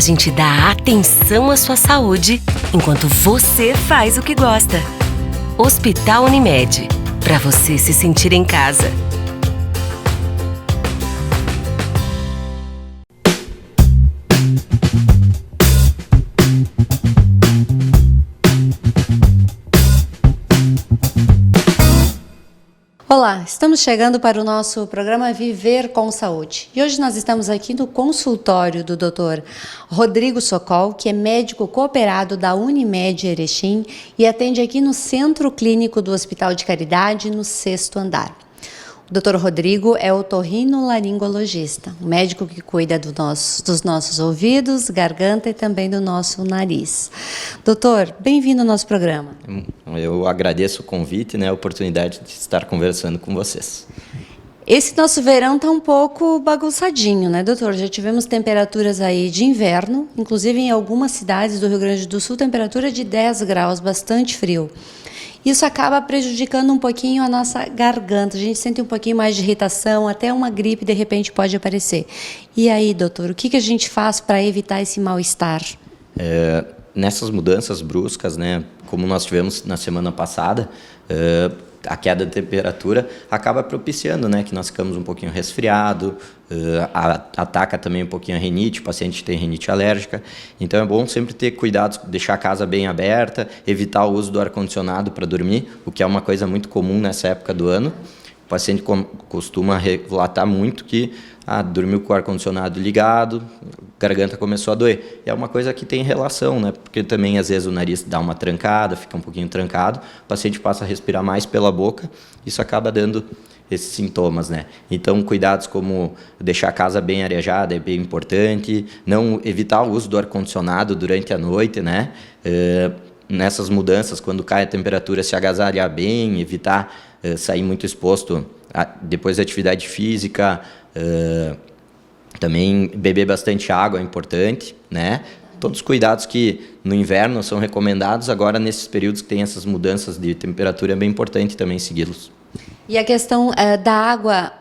gente dá atenção à sua saúde enquanto você faz o que gosta. Hospital Unimed, para você se sentir em casa. Olá, estamos chegando para o nosso programa Viver com Saúde. E hoje nós estamos aqui no consultório do Dr. Rodrigo Sokol, que é médico cooperado da Unimed Erechim e atende aqui no Centro Clínico do Hospital de Caridade, no 6º andar. O Dr. Rodrigo é otorrinolaringologista, um médico que cuida dos nossos ouvidos, garganta e também do nosso nariz. Doutor, bem-vindo ao nosso programa. Eu agradeço o convite, a oportunidade de estar conversando com vocês. Esse nosso verão está um pouco bagunçadinho, né, doutor? Já tivemos temperaturas aí de inverno, inclusive em algumas cidades do Rio Grande do Sul, temperatura de 10 graus, bastante frio. Isso acaba prejudicando um pouquinho a nossa garganta, a gente sente um pouquinho mais de irritação, até uma gripe de repente pode aparecer. E aí, doutor, o que a gente faz para evitar esse mal-estar? Nessas mudanças bruscas, como nós tivemos na semana passada, a queda de temperatura acaba propiciando, que nós ficamos um pouquinho resfriado, ataca também um pouquinho a rinite, o paciente tem rinite alérgica. Então é bom sempre ter cuidado, deixar a casa bem aberta, evitar o uso do ar-condicionado para dormir, o que é uma coisa muito comum nessa época do ano. O paciente costuma relatar muito que dormiu com o ar-condicionado ligado, a garganta começou a doer. É uma coisa que tem relação, porque também às vezes o nariz dá uma trancada, fica um pouquinho trancado, o paciente passa a respirar mais pela boca, isso acaba dando esses sintomas, Então, cuidados como deixar a casa bem arejada é bem importante, não evitar o uso do ar-condicionado durante a noite, nessas mudanças, quando cai a temperatura, se agasalhar bem, evitar sair muito exposto depois da atividade física, também beber bastante água é importante, Todos os cuidados que no inverno são recomendados, agora nesses períodos que tem essas mudanças de temperatura é bem importante também segui-los. E a questão da água,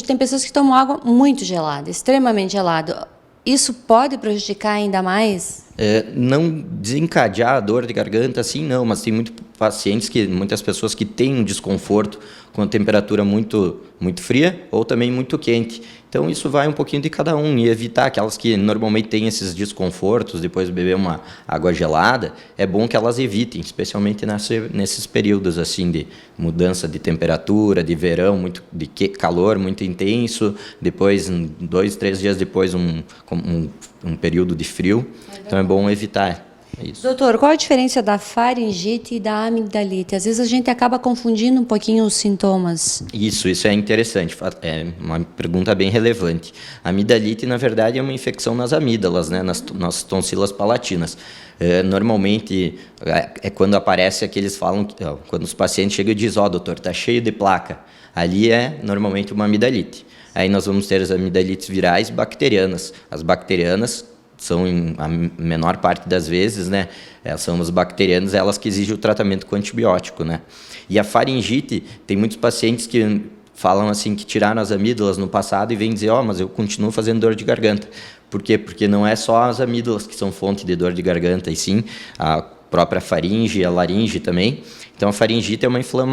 tem pessoas que tomam água muito gelada, extremamente gelada. Isso pode prejudicar ainda mais? Não desencadear a dor de garganta, assim não, mas tem muitas pessoas que têm um desconforto com a temperatura muito, muito fria ou também muito quente. Então isso vai um pouquinho de cada um e evitar aquelas que normalmente têm esses desconfortos depois de beber uma água gelada, é bom que elas evitem, especialmente nesses períodos assim de mudança de temperatura, de verão, de calor muito intenso, depois 2, 3 dias depois um período de frio, então é bom evitar. Isso. Doutor, qual a diferença da faringite e da amigdalite? Às vezes a gente acaba confundindo um pouquinho os sintomas. Isso é interessante, é uma pergunta bem relevante. A amigdalite, na verdade, é uma infecção nas amígdalas, nas nossas tonsilas palatinas. Normalmente, é quando aparece aqueles falam, quando os pacientes chegam e dizem, doutor, está cheio de placa. Ali é normalmente uma amigdalite. Aí nós vamos ter as amigdalites virais bacterianas. As bacterianas são, a menor parte das vezes, são as bacterianas, elas que exigem o tratamento com antibiótico, E a faringite, tem muitos pacientes que falam assim, que tiraram as amígdalas no passado e vêm dizer, mas eu continuo fazendo dor de garganta. Por quê? Porque não é só as amígdalas que são fonte de dor de garganta, e sim a própria faringe, a laringe também. Então, a faringite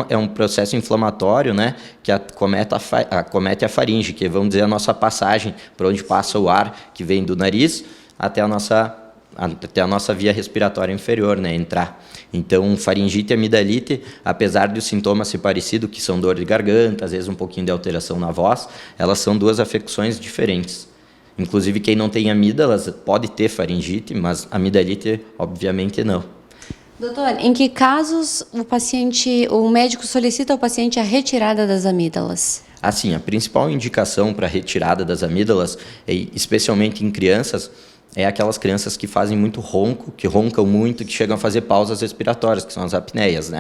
é um processo inflamatório, que acomete a faringe, que vamos dizer a nossa passagem, por onde passa o ar que vem do nariz até a nossa via respiratória inferior, entrar. Então, faringite e amigdalite, apesar de os sintomas ser parecidos, que são dor de garganta, às vezes um pouquinho de alteração na voz, elas são duas afecções diferentes. Inclusive, quem não tem amígdalas pode ter faringite, mas amigdalite, obviamente, não. Doutor, em que casos o médico solicita ao paciente a retirada das amígdalas? Assim, a principal indicação para a retirada das amígdalas, especialmente em crianças, é aquelas crianças que fazem muito ronco, que roncam muito, que chegam a fazer pausas respiratórias, que são as apneias,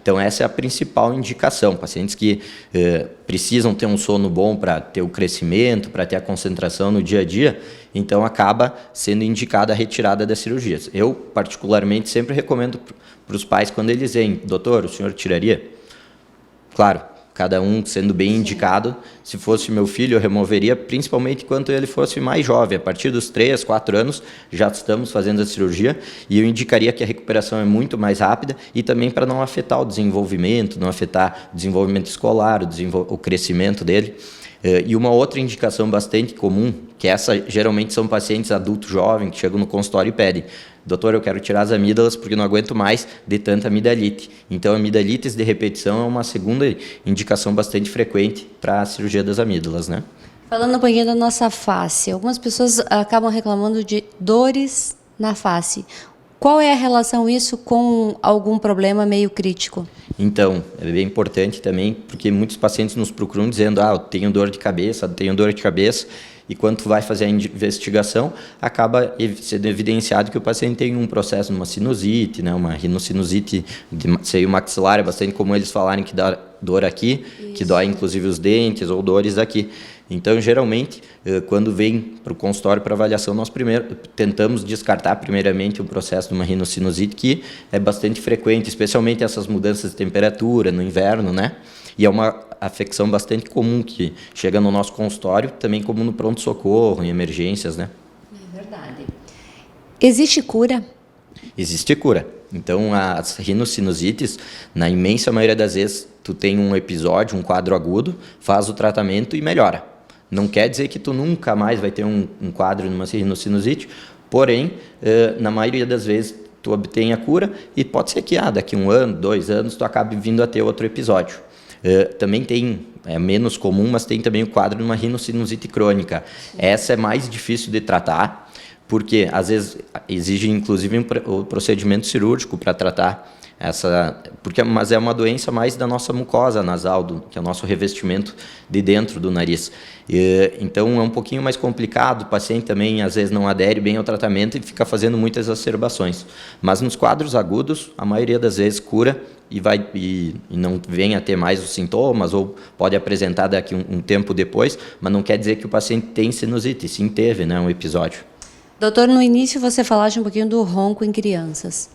Então, essa é a principal indicação. Pacientes que precisam ter um sono bom para ter o crescimento, para ter a concentração no dia a dia, então acaba sendo indicada a retirada das cirurgias. Eu, particularmente, sempre recomendo para os pais, quando eles vêm, doutor, o senhor tiraria? Claro, cada um sendo bem indicado. Se fosse meu filho, eu removeria, principalmente quando ele fosse mais jovem. A partir dos 3, 4 anos, já estamos fazendo a cirurgia e eu indicaria que a recuperação é muito mais rápida e também para não afetar o desenvolvimento, não afetar o desenvolvimento escolar, o crescimento dele. E uma outra indicação bastante comum, que essa geralmente são pacientes adultos jovens que chegam no consultório e pedem: doutor, eu quero tirar as amígdalas porque não aguento mais de tanta amidalite. Então, amidalites de repetição é uma segunda indicação bastante frequente para a cirurgia das amígdalas, né? Falando um pouquinho da nossa face, algumas pessoas acabam reclamando de dores na face. Qual é a relação isso com algum problema meio crítico? Então, é bem importante também, porque muitos pacientes nos procuram dizendo: eu tenho dor de cabeça, e quando tu vai fazer a investigação, acaba sendo evidenciado que o paciente tem um processo, uma sinusite, né, uma rinocinusite de seio maxilar. É bastante comum eles falarem que dá dor aqui, isso, que dói inclusive os dentes, ou dores aqui. Então, geralmente, quando vem para o consultório para avaliação, nós primeiro tentamos descartar primeiramente o processo de uma rinocinusite, que é bastante frequente, especialmente essas mudanças de temperatura no inverno, né? E é uma afecção bastante comum que chega no nosso consultório, também comum no pronto-socorro, em emergências, né? É verdade. Existe cura? Existe cura. Então, as rinossinusites, na imensa maioria das vezes, tu tem um episódio, um quadro agudo, faz o tratamento e melhora. Não quer dizer que tu nunca mais vai ter um quadro numa rinocinusite, porém, na maioria das vezes, tu obtém a cura e pode ser que daqui 1 ano, 2 anos, tu acabe vindo a ter outro episódio. Também tem, é menos comum, mas tem também o quadro de uma rinocinusite crônica. Essa é mais difícil de tratar, porque às vezes exige inclusive um procedimento cirúrgico para tratar mas é uma doença mais da nossa mucosa nasal, que é o nosso revestimento de dentro do nariz. Então é um pouquinho mais complicado, o paciente também às vezes não adere bem ao tratamento e fica fazendo muitas exacerbações. Mas nos quadros agudos, a maioria das vezes cura e não vem a ter mais os sintomas, ou pode apresentar daqui um tempo depois, mas não quer dizer que o paciente tem sinusite, sim teve, né, um episódio. Doutor, no início você falaste um pouquinho do ronco em crianças.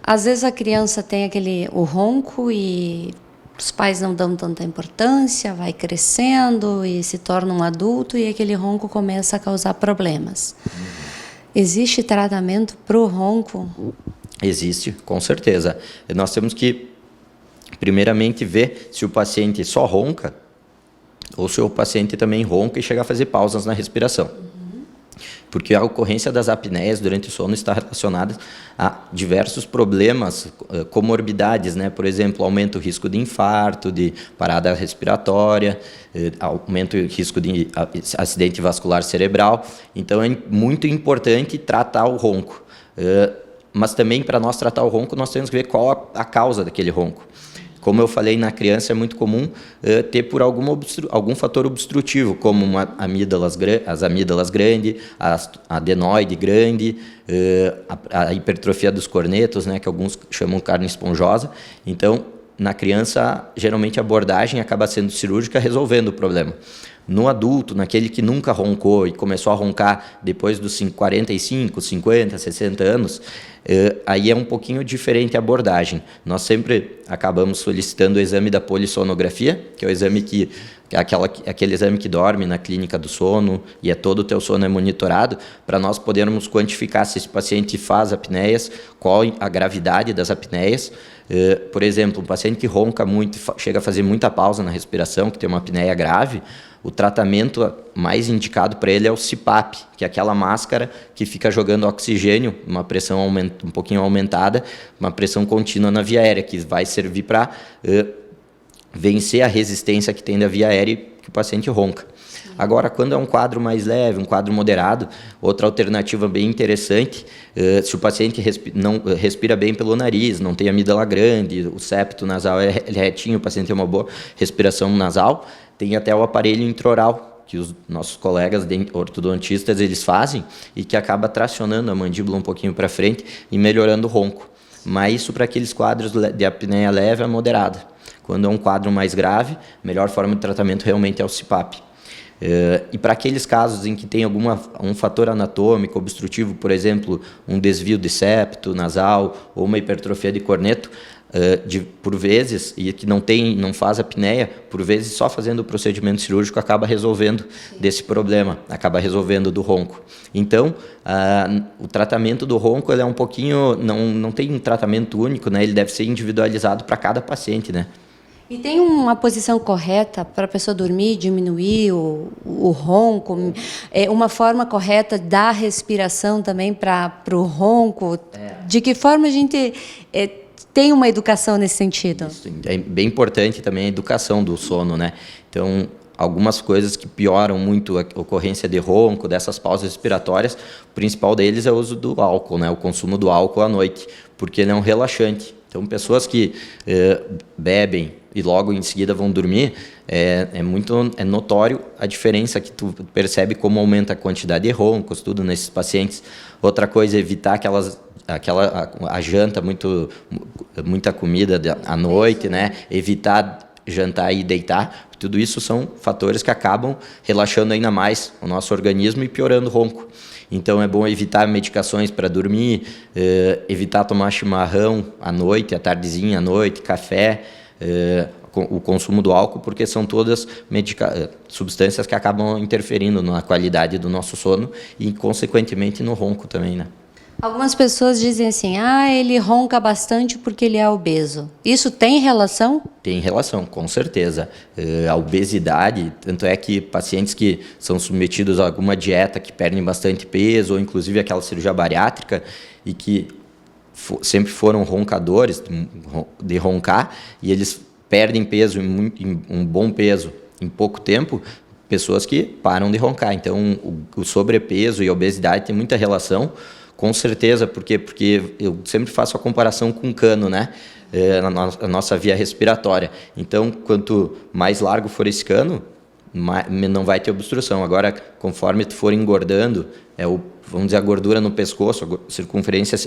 Às vezes a criança tem o ronco e os pais não dão tanta importância, vai crescendo e se torna um adulto e aquele ronco começa a causar problemas. Existe tratamento para o ronco? Existe, com certeza. Nós temos que, primeiramente, ver se o paciente só ronca ou se o paciente também ronca e chega a fazer pausas na respiração. Porque a ocorrência das apneias durante o sono está relacionada a diversos problemas, comorbidades, né? Por exemplo, aumenta o risco de infarto, de parada respiratória, aumenta o risco de acidente vascular cerebral. Então, é muito importante tratar o ronco. Mas também, para nós tratar o ronco, nós temos que ver qual a causa daquele ronco. Como eu falei, na criança é muito comum ter por algum fator obstrutivo, como as amígdalas grandes, a adenoide grande, a hipertrofia dos cornetos, né, que alguns chamam carne esponjosa. Então, na criança, geralmente a abordagem acaba sendo cirúrgica, resolvendo o problema. No adulto, naquele que nunca roncou e começou a roncar depois dos 45, 50, 60 anos, aí é um pouquinho diferente a abordagem. Nós sempre acabamos solicitando o exame da polissonografia, que é o exame aquele exame que dorme na clínica do sono e todo o teu sono é monitorado, para nós podermos quantificar se esse paciente faz apneias, qual a gravidade das apneias. Por exemplo, um paciente que ronca muito, chega a fazer muita pausa na respiração, que tem uma apneia grave, o tratamento mais indicado para ele é o CPAP, que é aquela máscara que fica jogando oxigênio, uma pressão um pouquinho aumentada, uma pressão contínua na via aérea, que vai servir para vencer a resistência que tem da via aérea que o paciente ronca. Agora, quando é um quadro mais leve, um quadro moderado, outra alternativa bem interessante, se o paciente não respira bem pelo nariz, não tem amígdala grande, o septo nasal é retinho, o paciente tem uma boa respiração nasal, tem até o aparelho intraoral, que os nossos colegas ortodontistas eles fazem e que acaba tracionando a mandíbula um pouquinho para frente e melhorando o ronco. Mas isso para aqueles quadros de apneia leve a moderada. Quando é um quadro mais grave, a melhor forma de tratamento realmente é o CPAP. E para aqueles casos em que tem um fator anatômico obstrutivo, por exemplo, um desvio de septo nasal ou uma hipertrofia de corneto, por vezes, e que não faz apneia, por vezes só fazendo o procedimento cirúrgico acaba resolvendo desse problema, acaba resolvendo do ronco. Então, o tratamento do ronco ele é um pouquinho, não tem um tratamento único, né? Ele deve ser individualizado para cada paciente, né? E tem uma posição correta para a pessoa dormir, diminuir o ronco, uma forma correta da respiração também para o ronco? De que forma a gente tem uma educação nesse sentido? Isso, é bem importante também a educação do sono, né? Então, algumas coisas que pioram muito a ocorrência de ronco, dessas pausas respiratórias, o principal deles é o uso do álcool, né? O consumo do álcool à noite, porque ele é um relaxante. Então, pessoas que bebem e logo em seguida vão dormir, é notório a diferença que tu percebe como aumenta a quantidade de roncos, tudo nesses pacientes. Outra coisa é evitar a janta, muita comida à noite, né? Evitar jantar e deitar. Tudo isso são fatores que acabam relaxando ainda mais o nosso organismo e piorando o ronco. Então é bom evitar medicações para dormir, evitar tomar chimarrão à noite, à tardezinha à noite, café, o consumo do álcool, porque são todas substâncias que acabam interferindo na qualidade do nosso sono e, consequentemente, no ronco também, né? Algumas pessoas dizem assim, ele ronca bastante porque ele é obeso. Isso tem relação? Tem relação, com certeza. A obesidade, tanto é que pacientes que são submetidos a alguma dieta que perdem bastante peso, ou inclusive aquela cirurgia bariátrica, e que sempre foram roncadores, de roncar, e eles perdem peso, um bom peso, em pouco tempo, pessoas que param de roncar. Então, o sobrepeso e a obesidade tem muita relação. Com certeza, por quê? Porque eu sempre faço a comparação com o cano, né? A nossa via respiratória. Então, quanto mais largo for esse cano, não vai ter obstrução. Agora, conforme tu for engordando, vamos dizer, a gordura no pescoço, a circunferência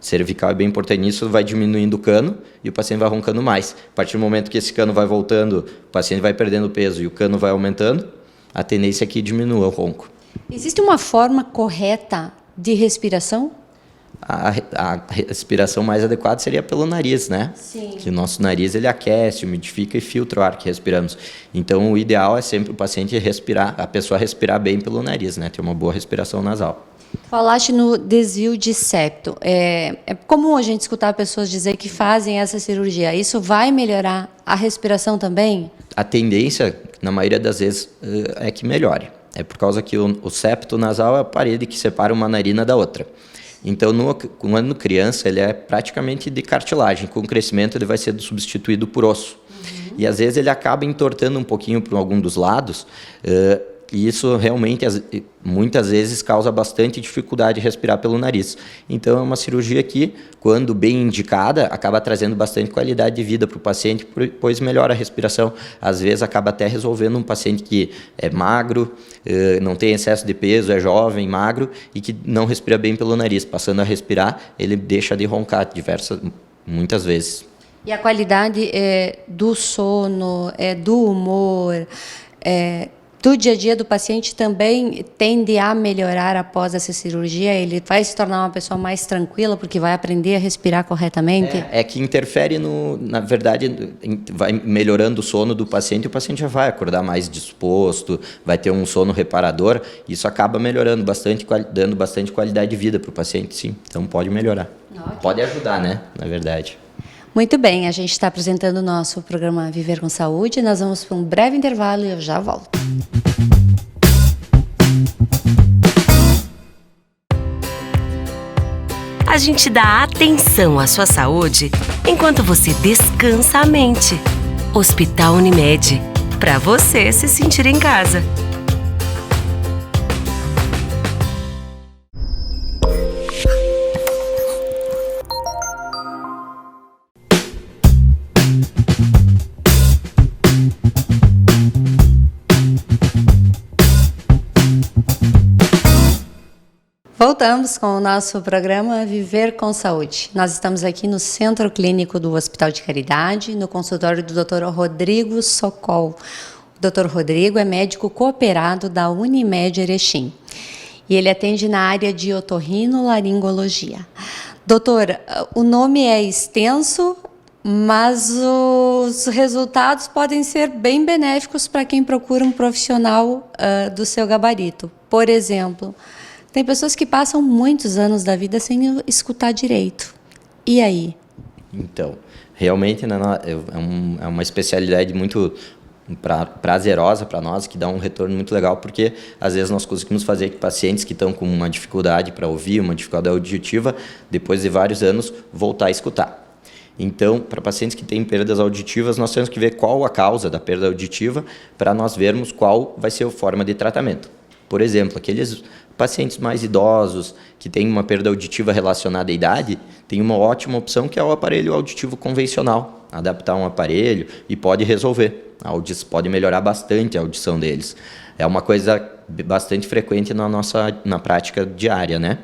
cervical é bem importante nisso, vai diminuindo o cano e o paciente vai roncando mais. A partir do momento que esse cano vai voltando, o paciente vai perdendo peso e o cano vai aumentando, a tendência é que diminua o ronco. Existe uma forma correta de respiração? A respiração mais adequada seria pelo nariz, né? Sim. Que o nosso nariz ele aquece, umidifica e filtra o ar que respiramos. Então o ideal é sempre o paciente respirar, a pessoa respirar bem pelo nariz, né? Ter uma boa respiração nasal. Falaste no desvio de septo. É comum a gente escutar pessoas dizer que fazem essa cirurgia. Isso vai melhorar a respiração também? A tendência, na maioria das vezes, é que melhore. É por causa que o septo nasal é a parede que separa uma narina da outra. Então, quando criança, ele é praticamente de cartilagem. Com o crescimento, ele vai ser substituído por osso. Uhum. E, às vezes, ele acaba entortando um pouquinho para algum dos lados, e isso realmente, muitas vezes, causa bastante dificuldade de respirar pelo nariz. Então, é uma cirurgia que, quando bem indicada, acaba trazendo bastante qualidade de vida para o paciente, pois melhora a respiração. Às vezes, acaba até resolvendo um paciente que é magro, não tem excesso de peso, é jovem, magro, e que não respira bem pelo nariz. Passando a respirar, ele deixa de roncar muitas vezes. E a qualidade do sono, do humor, do dia a dia do paciente também tende a melhorar após essa cirurgia? Ele vai se tornar uma pessoa mais tranquila porque vai aprender a respirar corretamente? É que interfere na verdade, vai melhorando o sono do paciente, e o paciente já vai acordar mais disposto, vai ter um sono reparador, isso acaba melhorando bastante, dando bastante qualidade de vida para o paciente, sim. Então pode melhorar. Ótimo. Pode ajudar, né, na verdade. Muito bem, a gente está apresentando o nosso programa Viver com Saúde. Nós vamos para um breve intervalo e eu já volto. A gente dá atenção à sua saúde enquanto você descansa a mente. Hospital Unimed, para você se sentir em casa. Voltamos com o nosso programa Viver com Saúde. Nós estamos aqui no Centro Clínico do Hospital de Caridade, no consultório do Dr. Rodrigo Sokol. O Dr. Rodrigo é médico cooperado da Unimed Erechim e ele atende na área de otorrinolaringologia. Doutor, o nome é extenso, mas os resultados podem ser bem benéficos para quem procura um profissional do seu gabarito. Por exemplo, tem pessoas que passam muitos anos da vida sem escutar direito. E aí? Então, realmente, né, é uma especialidade muito prazerosa para nós, que dá um retorno muito legal, porque às vezes nós conseguimos fazer que pacientes que estão com uma dificuldade para ouvir, uma dificuldade auditiva, depois de vários anos, voltar a escutar. Então, para pacientes que têm perdas auditivas, nós temos que ver qual a causa da perda auditiva para nós vermos qual vai ser a forma de tratamento. Por exemplo, aqueles pacientes mais idosos que têm uma perda auditiva relacionada à idade, tem uma ótima opção que é o aparelho auditivo convencional. Adaptar um aparelho e pode resolver. Pode melhorar bastante a audição deles. É uma coisa bastante frequente na prática diária, né?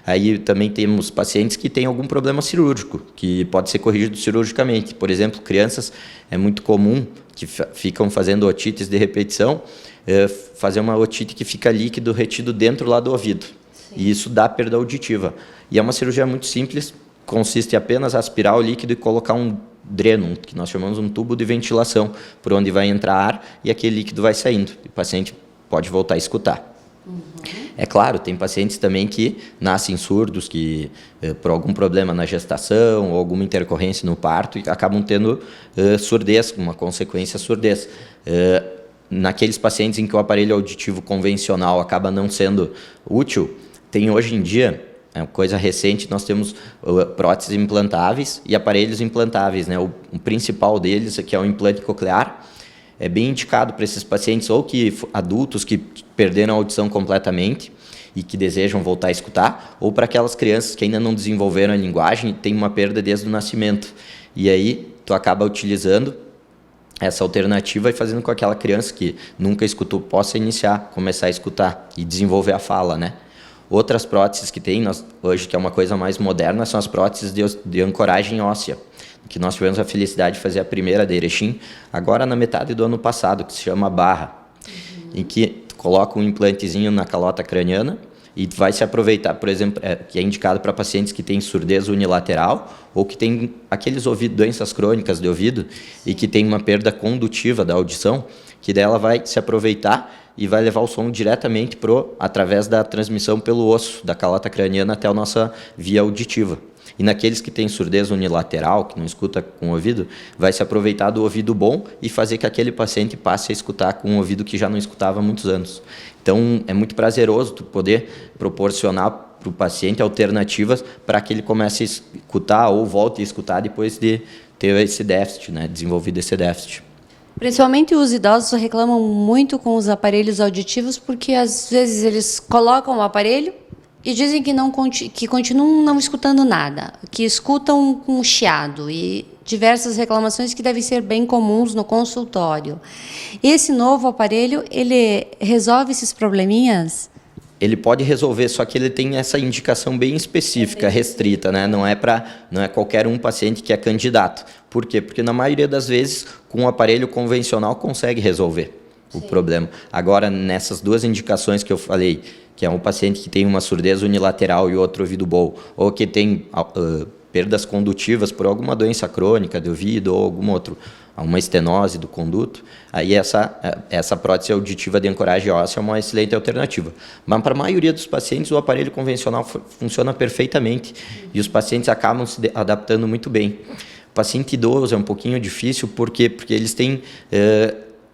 Aí também temos pacientes que têm algum problema cirúrgico, que pode ser corrigido cirurgicamente. Por exemplo, crianças, é muito comum que ficam fazendo otites de repetição, fazer uma otite que fica líquido retido dentro lá do ouvido. Sim. E isso dá perda auditiva. E é uma cirurgia muito simples, consiste apenas em aspirar o líquido e colocar um dreno, que nós chamamos um tubo de ventilação, por onde vai entrar ar e aquele líquido vai saindo. E o paciente pode voltar a escutar. Uhum. É claro, tem pacientes também que nascem surdos, que por algum problema na gestação ou alguma intercorrência no parto, acabam tendo surdez, uma consequência surdez. Naqueles pacientes em que o aparelho auditivo convencional acaba não sendo útil, tem hoje em dia, é uma coisa recente, nós temos próteses implantáveis e aparelhos implantáveis, né? O principal deles, que é o implante coclear, é bem indicado para esses pacientes ou adultos que perderam a audição completamente e que desejam voltar a escutar, ou para aquelas crianças que ainda não desenvolveram a linguagem e têm uma perda desde o nascimento. E aí tu acaba utilizando essa alternativa e fazendo com que aquela criança que nunca escutou possa começar a escutar e desenvolver a fala, né? Outras próteses que tem hoje, que é uma coisa mais moderna, são as próteses de ancoragem óssea, que nós tivemos a felicidade de fazer a primeira de Erechim, agora na metade do ano passado, que se chama Barra, em que tu coloca um implantezinho na calota craniana e vai se aproveitar, por exemplo, que é indicado para pacientes que têm surdez unilateral ou que têm doenças crônicas de ouvido e que têm uma perda condutiva da audição, que dela vai se aproveitar e vai levar o som diretamente através da transmissão pelo osso da calota craniana até a nossa via auditiva. E naqueles que têm surdez unilateral, que não escuta com o ouvido, vai se aproveitar do ouvido bom e fazer que aquele paciente passe a escutar com um ouvido que já não escutava há muitos anos. Então, é muito prazeroso tu poder proporcionar para o paciente alternativas para que ele comece a escutar ou volte a escutar depois de ter esse déficit, né, desenvolvido esse déficit. Principalmente os idosos reclamam muito com os aparelhos auditivos porque às vezes eles colocam o aparelho e dizem que continuam não escutando nada, que escutam com chiado e diversas reclamações que devem ser bem comuns no consultório. Esse novo aparelho, ele resolve esses probleminhas? Ele pode resolver, só que ele tem essa indicação bem específica, restrita, né? Não é qualquer paciente que é candidato. Por quê? Porque na maioria das vezes, com um aparelho convencional, consegue resolver o problema. Agora, nessas duas indicações que eu falei, que é um paciente que tem uma surdez unilateral e outro ouvido bom, ou que tem perdas condutivas por alguma doença crônica de ouvido ou uma estenose do conduto, aí essa prótese auditiva de ancoragem óssea é uma excelente alternativa. Mas para a maioria dos pacientes o aparelho convencional funciona perfeitamente e os pacientes acabam se adaptando muito bem. O paciente idoso é um pouquinho difícil, porque eles têm...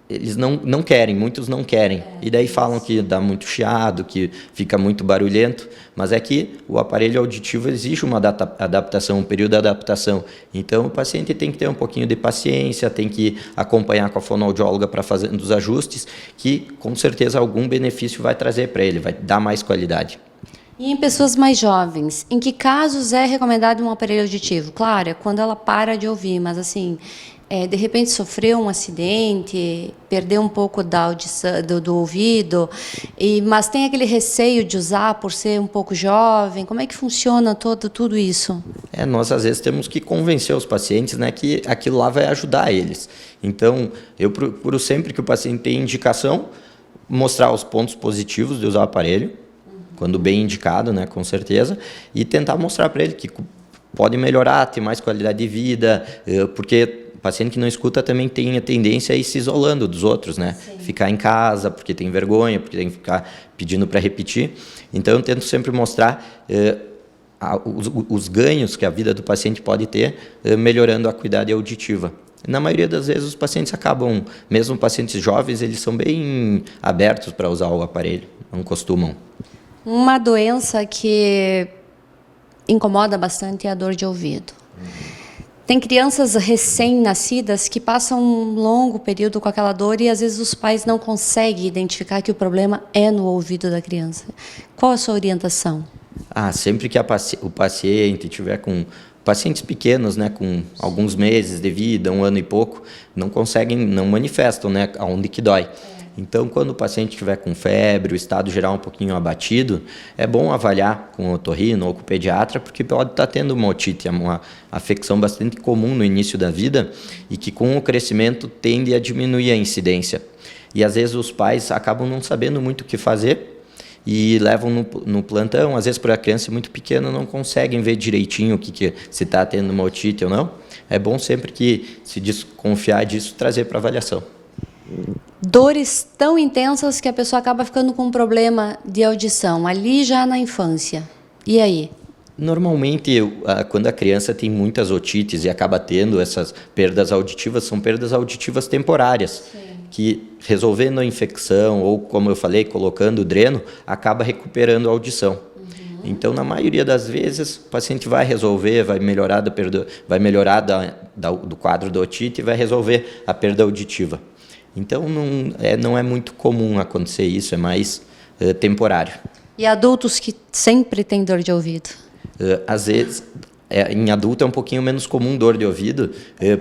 eles não querem, muitos não querem. E daí falam que dá muito chiado, que fica muito barulhento, mas é que o aparelho auditivo exige uma adaptação, um período de adaptação. Então o paciente tem que ter um pouquinho de paciência, tem que acompanhar com a fonoaudióloga para fazer os ajustes, que com certeza algum benefício vai trazer para ele, vai dar mais qualidade. E em pessoas mais jovens, em que casos é recomendado um aparelho auditivo? Claro, é quando ela para de ouvir, mas assim... de repente sofreu um acidente, perdeu um pouco da audição, do ouvido, mas tem aquele receio de usar por ser um pouco jovem. Como é que funciona tudo isso? Nós às vezes temos que convencer os pacientes, né, que aquilo lá vai ajudar eles. Então, eu procuro sempre que o paciente tenha indicação, mostrar os pontos positivos de usar o aparelho, quando bem indicado, né, com certeza, e tentar mostrar para ele que pode melhorar, ter mais qualidade de vida, porque o paciente que não escuta também tem a tendência a ir se isolando dos outros, né? Sim. Ficar em casa porque tem vergonha, porque tem que ficar pedindo para repetir. Então, eu tento sempre mostrar os ganhos que a vida do paciente pode ter melhorando a acuidade auditiva. Na maioria das vezes, os pacientes acabam, mesmo pacientes jovens, eles são bem abertos para usar o aparelho, não costumam. Uma doença que incomoda bastante é a dor de ouvido. Tem crianças recém-nascidas que passam um longo período com aquela dor e às vezes os pais não conseguem identificar que o problema é no ouvido da criança. Qual a sua orientação? Sempre que o paciente tiver com pacientes pequenos, né, com alguns meses de vida, 1 ano e pouco, não manifestam, né, aonde que dói. Então, quando o paciente estiver com febre, o estado geral um pouquinho abatido, é bom avaliar com o otorrino ou com o pediatra, porque pode estar tendo uma otite, uma afecção bastante comum no início da vida e que com o crescimento tende a diminuir a incidência. E às vezes os pais acabam não sabendo muito o que fazer e levam no plantão, às vezes para a criança muito pequena não conseguem ver direitinho se está tendo uma otite ou não. É bom sempre que, se desconfiar disso, trazer para avaliação. Dores tão intensas que a pessoa acaba ficando com um problema de audição, ali já na infância. E aí? Normalmente, quando a criança tem muitas otites e acaba tendo essas perdas auditivas, são perdas auditivas temporárias. Sim. Que resolvendo a infecção ou, como eu falei, colocando o dreno, acaba recuperando a audição. Então, na maioria das vezes, o paciente vai resolver, vai melhorar do quadro da otite e vai resolver a perda auditiva. Então, não é muito comum acontecer isso, é mais temporário. E adultos que sempre têm dor de ouvido? Às vezes, em adulto é um pouquinho menos comum dor de ouvido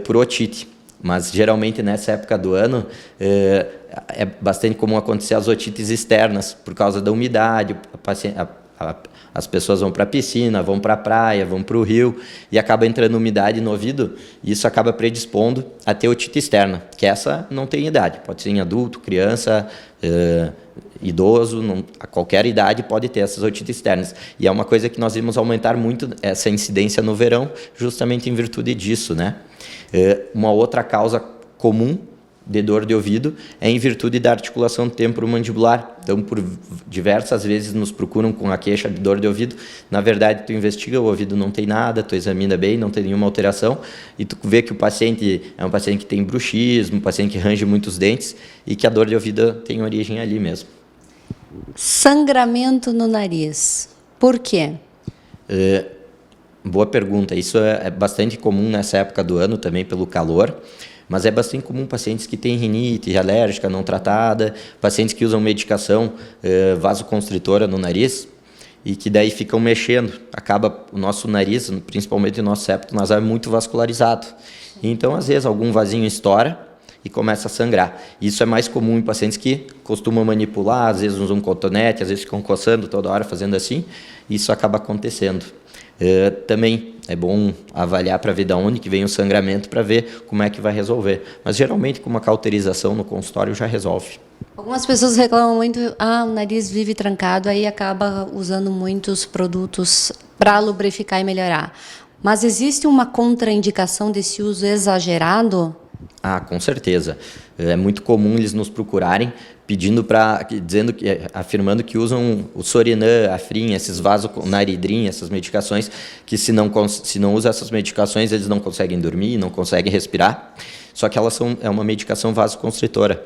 por otite. Mas, geralmente, nessa época do ano, é bastante comum acontecer as otites externas, por causa da umidade. As pessoas vão para a piscina, vão para a praia, vão para o rio, e acaba entrando umidade no ouvido, e isso acaba predispondo a ter otite externa, que essa não tem idade. Pode ser em adulto, criança, idoso, a qualquer idade pode ter essas otites externas. E é uma coisa que nós vimos aumentar muito essa incidência no verão, justamente em virtude disso, né? Uma outra causa comum de dor de ouvido é em virtude da articulação temporomandibular. Então, por diversas vezes nos procuram com a queixa de dor de ouvido. Na verdade, tu investiga, o ouvido não tem nada, tu examina bem, não tem nenhuma alteração, e tu vê que o paciente é um paciente que tem bruxismo, um paciente que range muitos dentes, e que a dor de ouvido tem origem ali mesmo. Sangramento no nariz. Por quê? Boa pergunta. Isso é bastante comum nessa época do ano também pelo calor, mas é bastante comum pacientes que têm rinite alérgica não tratada, pacientes que usam medicação vasoconstritora no nariz e que daí ficam mexendo. Acaba o nosso nariz, principalmente o nosso septo nasal, é muito vascularizado. Então, às vezes, algum vasinho estoura e começa a sangrar. Isso é mais comum em pacientes que costumam manipular, às vezes usam um cotonete, às vezes ficam coçando toda hora, fazendo assim, e isso acaba acontecendo. Também é bom avaliar para ver de onde que vem o sangramento, para ver como é que vai resolver. Mas geralmente com uma cauterização no consultório já resolve. Algumas pessoas reclamam muito, o nariz vive trancado, aí acaba usando muitos produtos para lubrificar e melhorar. Mas existe uma contraindicação desse uso exagerado? Com certeza. É muito comum eles nos procurarem afirmando que usam o Sorinam, Afrin, esses vasonaridrim, essas medicações, que se não usam essas medicações, eles não conseguem dormir, não conseguem respirar. Só que é uma medicação vasoconstritora.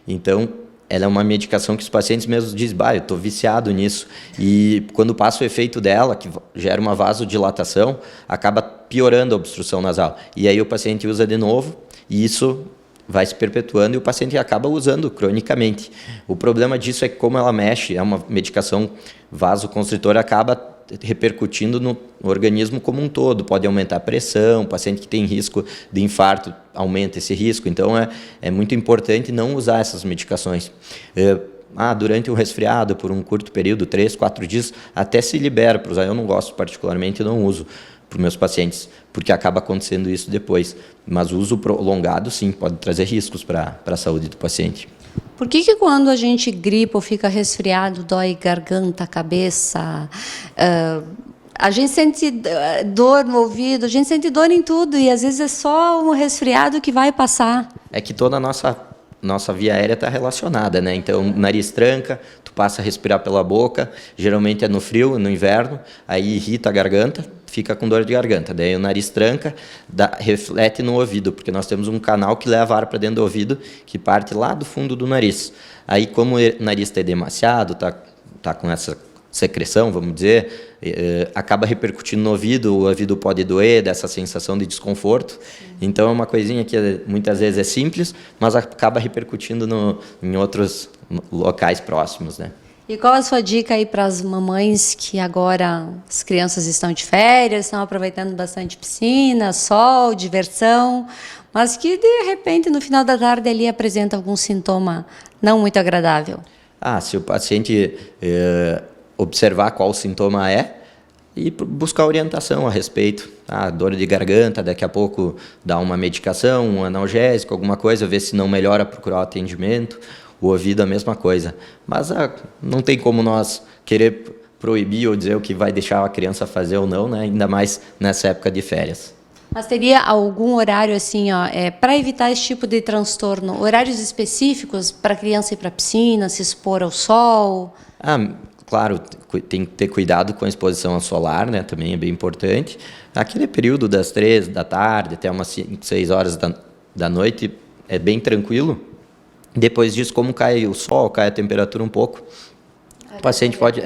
Então, ela é uma medicação que os pacientes mesmos dizem, eu estou viciado nisso. E quando passa o efeito dela, que gera uma vasodilatação, acaba piorando a obstrução nasal. E aí o paciente usa de novo, e isso vai se perpetuando e o paciente acaba usando cronicamente. O problema disso é que, como ela mexe, é uma medicação vasoconstritora, acaba repercutindo no organismo como um todo. Pode aumentar a pressão, o paciente que tem risco de infarto aumenta esse risco. Então, é muito importante não usar essas medicações. Durante um resfriado, por um curto período, 3, 4 dias, até se libera para usar. Eu não gosto particularmente, não uso para os meus pacientes, porque acaba acontecendo isso depois. Mas o uso prolongado, sim, pode trazer riscos para a saúde do paciente. Por que quando a gente gripa ou fica resfriado, dói garganta, cabeça, A gente sente dor no ouvido, a gente sente dor em tudo e às vezes é só um resfriado que vai passar. É que toda a nossa via aérea está relacionada, né? Então, o nariz tranca, tu passa a respirar pela boca, geralmente é no frio, no inverno, aí irrita a garganta, fica com dor de garganta. Daí o nariz tranca, reflete no ouvido, porque nós temos um canal que leva ar para dentro do ouvido, que parte lá do fundo do nariz. Aí, como o nariz está demasiado, tá com essa secreção, vamos dizer, acaba repercutindo no ouvido, o ouvido pode doer, dessa sensação de desconforto. Então é uma coisinha que muitas vezes é simples, mas acaba repercutindo em outros locais próximos, né? E qual a sua dica aí para as mamães que agora as crianças estão de férias, estão aproveitando bastante piscina, sol, diversão, mas que de repente no final da tarde ali apresenta algum sintoma não muito agradável? Se o paciente observar qual o sintoma é e buscar orientação a respeito. Dor de garganta, daqui a pouco dá uma medicação, um analgésico, alguma coisa, ver se não melhora, procurar o atendimento. O ouvido a mesma coisa. Mas não tem como nós querer proibir ou dizer o que vai deixar a criança fazer ou não, né? Ainda mais nessa época de férias. Mas teria algum horário assim, para evitar esse tipo de transtorno, horários específicos para a criança ir para a piscina, se expor ao sol? Claro, tem que ter cuidado com a exposição ao solar, né? Também é bem importante. Aquele período das 3 da tarde até umas 5, 6 horas da noite é bem tranquilo. Depois disso, como cai o sol, cai a temperatura um pouco, o paciente pode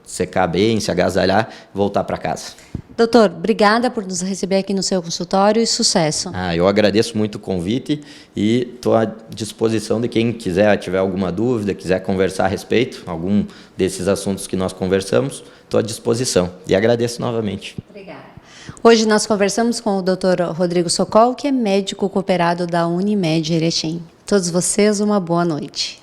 secar bem, se agasalhar e voltar para casa. Doutor, obrigada por nos receber aqui no seu consultório e sucesso. Eu agradeço muito o convite e estou à disposição de quem tiver alguma dúvida, quiser conversar a respeito, algum desses assuntos que nós conversamos, estou à disposição. E agradeço novamente. Obrigada. Hoje nós conversamos com o Dr. Rodrigo Sokol, que é médico cooperado da Unimed Erechim. Todos vocês, uma boa noite.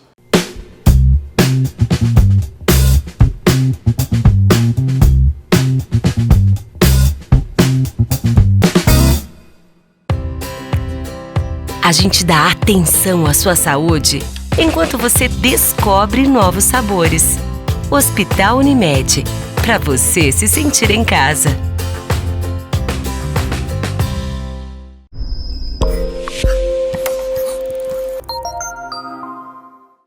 A gente dá atenção à sua saúde enquanto você descobre novos sabores. Hospital Unimed, para você se sentir em casa.